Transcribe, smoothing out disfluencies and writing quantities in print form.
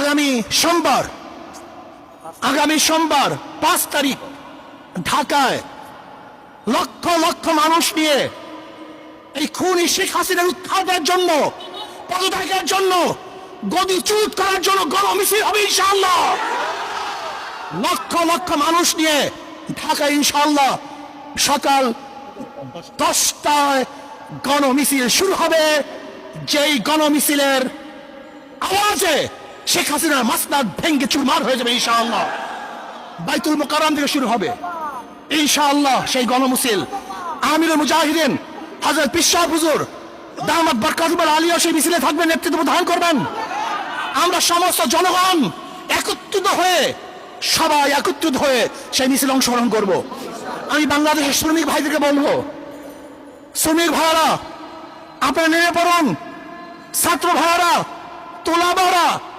আগামী সোমবার 5 তারিখ ঢাকায় লক্ষ লক্ষ মানুষ নিয়ে এই খুনি শেখ হাসিনার উৎখাতের জন্য, পদত্যাগের জন্য, গদিচ্যুত করার জন্য গণমিছিল হবে ইনশাআল্লাহ। লক্ষ লক্ষ মানুষ নিয়ে ঢাকায় ইনশাআল্লাহ সকাল 10টায় গণমিছিল শুরু হবে। যেই গণমিছিলের আওয়াজে শেখ হাসিনার মাসনাদ ভেঙ্গে চুরমার হয়ে যাবে ইনশাআল্লাহ। বাইতুল মুকাররম থেকে শুরু হবে ইনশাআল্লাহ সেই গণমিছিল। আমিরুল মুজাহিদিন হযরত পীর সাহেব হুজুর দামাত বরকাতুল আলিয়া সেই মিছিলে থাকবেন, নেতৃত্ব প্রদান করবেন। আমরা সমস্ত জনগণ সবাই একত্রিত হয়ে সেই মিছিলে অংশগ্রহণ করব। আমি বাংলাদেশের শ্রমিক ভাইদেরকে বলবো, শ্রমিক ভাইরা আপনারা নেমে পড়ুন, ছাত্র ভাইরা, তোলাবারা